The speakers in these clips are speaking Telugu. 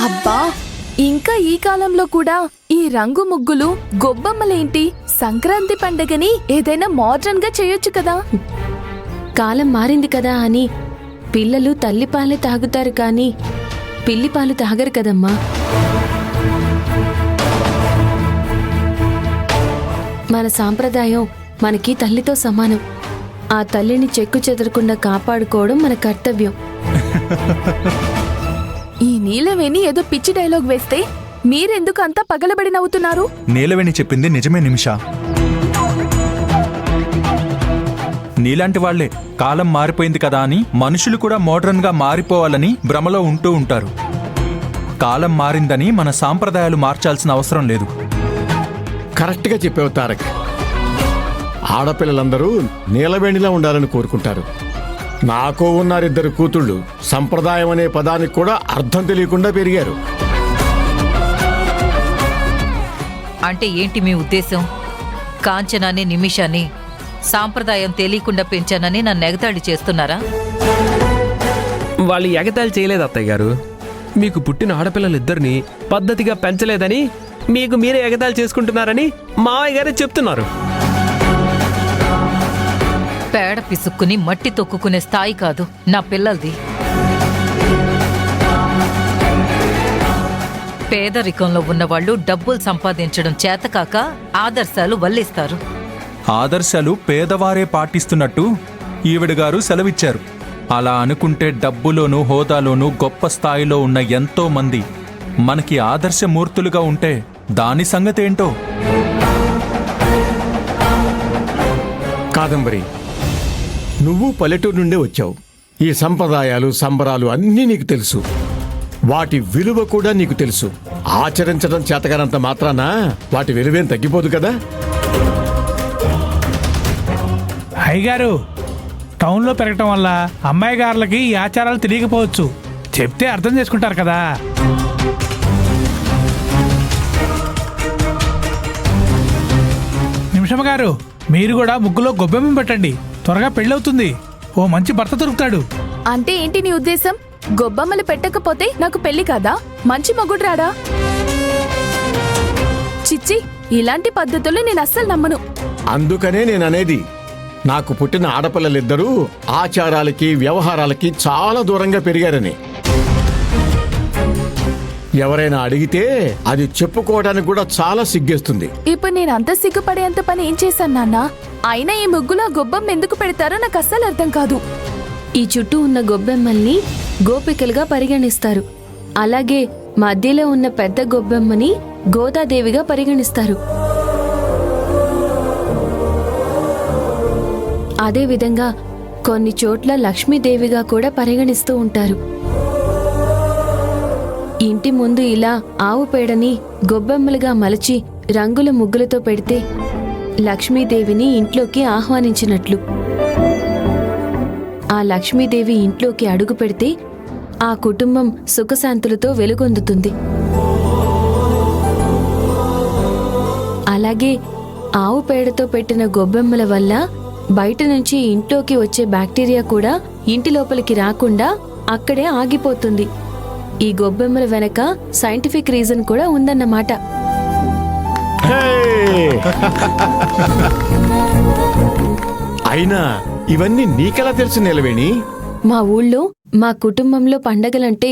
అబ్బా, ఇంకా ఈ కాలంలో కూడా ఈ రంగు ముగ్గులు గొబ్బమ్మలేంటి? సంక్రాంతి పండగని ఏదైనా మోడ్రన్ గా చేయొచ్చు కదా. కాలం మారింది కదా అని పిల్లలు తల్లిపాలే తాగుతారు కానీ పిల్లిపాలు తాగరు కదమ్మా. మన సాంప్రదాయం మనకి తల్లితో సమానం. ఆ తల్లిని చెక్కు చెదరకుండా కాపాడుకోవడం మన కర్తవ్యం. ఈ నీలవేణి ఏదో పిచ్చి డైలాగ్ వేస్తే మీరెందుకు అంతా పగలబడి నవ్వుతున్నారు? నీలవేణి చెప్పింది నిజమే నిమిషా. నీలాంటి వాళ్లే కాలం మారిపోయింది కదా అని మనుషులు కూడా మోడ్రన్ గా మారిపోవాలని భ్రమలో ఉంటూ ఉంటారు. కాలం మారిందని మన సాంప్రదాయాలు మార్చాల్సిన అవసరం లేదు. కరెక్ట్గా చెప్పావు తారక్. ఆడపిల్లలందరూ నీలవేణిలా ఉండాలని కోరుకుంటారు. నాకు ఉన్నారిద్దరు కూతుళ్ళు సంప్రదాయం అనే పదానికి కూడా అర్థం తెలియకుండా పెరిగారు. అంటే ఏంటి మీ ఉద్దేశం? కాంచనాన్ని నిమిషాన్ని సాంప్రదాయం తెలియకుండా పెంచానని నన్ను ఎగతాళి చేస్తున్నారా? వాళ్ళు ఎగతాళి చేయలేదు అత్తయ్య గారు. మీకు పుట్టిన ఆడపిల్లలిద్దరినీ పద్ధతిగా పెంచలేదని మీకు మీరే ఎగతాళి చేసుకుంటున్నారని మావయ్య గారే చెప్తున్నారు. పేడ పిసుక్కుని మట్టి తొక్కుకునే స్థాయి కాదు నా పిల్లలది. పేదరికంలో ఉన్నవాళ్లు డబ్బులు సంపాదించడం చేతకాక ఆదర్శాలు వల్లిస్తారు. ఆదర్శాలు పేదవారే పాటిస్తున్నట్టు ఈవిడగారు సెలవిచ్చారు. అలా అనుకుంటే డబ్బులోనూ హోదాలోనూ గొప్ప స్థాయిలో ఉన్న ఎంతో మంది మనకి ఆదర్శమూర్తులుగా ఉంటే దాని సంగతేంటో. కాదంబరి, నువ్వు పల్లెటూరు నుండే వచ్చావు. ఈ సంప్రదాయాలు సంబరాలు అన్నీ నీకు తెలుసు. వాటి విలువ కూడా నీకు తెలుసు. ఆచరించడం చేతగానంత మాత్రాన వాటి విలువేం తగ్గిపోదు కదా. అయ్యగారు, టౌన్లో పెరగటం వల్ల అమ్మాయి గారులకి ఈ ఆచారాలు తెలియకపోవచ్చు. చెప్తే అర్థం చేసుకుంటారు కదా. నిమిషమ్మ గారు, మీరు కూడా ముగ్గులో గొబ్బెమ్మ పెట్టండి. త్వరగా పెళ్ళవుతుంది. ఓ మంచి భర్త దొరుకుతాడు. అంటే ఏంటి నీ ఉద్దేశం? గొబ్బమ్మలు పెట్టకపోతే నాకు పెళ్లి కాదా? మంచి మొగుడు రాడా? చిచ్చి, ఇలాంటి పద్ధతులు నేను అస్సలు నమ్మను. అందుకనే నేననేది, నాకు పుట్టిన ఆడపిల్లలిద్దరూ ఆచారాలకి వ్యవహారాలకి చాలా దూరంగా పెరిగారని. ఎవరైనా అడిగితే అది చెప్పుకోవడానికి కూడా చాలా సిగ్గేస్తుంది. ఇప్పుడు నేను అంత సిగ్గుపడేంత పని ఏం చేశాను నాన్న? అయినా ఈ ముగ్గులో గొబ్బమ్మ ఎందుకు పెడతారో నాకు అస్సలు అర్థం కాదు. ఈ చుట్టూ ఉన్న గొబ్బెమ్మల్ని గోపికలుగా పరిగణిస్తారు. అలాగే మధ్యలో ఉన్న పెద్ద గొబ్బెమ్మని గోదాదేవిగా పరిగణిస్తారు. అదేవిధంగా కొన్ని చోట్ల లక్ష్మీదేవిగా కూడా పరిగణిస్తూ ఉంటారు. ఇంటి ముందు ఇలా ఆవు పేడని గొబ్బెమ్మలుగా మలచి రంగుల ముగ్గులతో పెడితే లక్ష్మీదేవిని ఇంట్లోకి ఆహ్వానించినట్లు. ఆ లక్ష్మీదేవి ఇంట్లోకి అడుగు పెడితే ఆ కుటుంబం సుఖశాంతులతో వెలుగొందుతుంది. అలాగే ఆవు పేడతో పెట్టిన గొబ్బెమ్మల వల్ల బయట నుంచి ఇంట్లోకి వచ్చే బ్యాక్టీరియా కూడా ఇంటి లోపలికి రాకుండా అక్కడే ఆగిపోతుంది. ఈ గొబ్బెమ్మల వెనక సైంటిఫిక్ రీజన్ కూడా ఉందన్నమాట. అయినా ఇవన్నీ నీకెలా తెలుసు నీలవేణి? మా ఊళ్ళో మా కుటుంబంలో పండగలంటే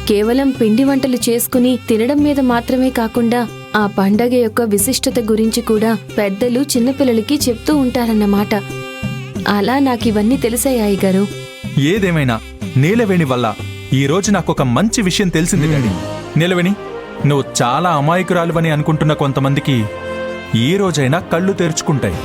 కేవలం పిండి వంటలు చేసుకుని తినడం మీద మాత్రమే కాకుండా ఆ పండగ యొక్క విశిష్టత గురించి కూడా పెద్దలు చిన్నపిల్లలకి చెప్తూ ఉంటారన్నమాట. అలా నాకివన్నీ తెలిసాయి గారు. ఏదేమైనా నీలవేణి వల్ల ఈ రోజు నాకొక మంచి విషయం తెలిసింది డాడీ. నీలవేణి, నువ్వు చాలా అమాయకురాలువని అనుకుంటున్న కొంతమందికి ఈ రోజైనా కళ్ళు తెరుచుకుంటాయి.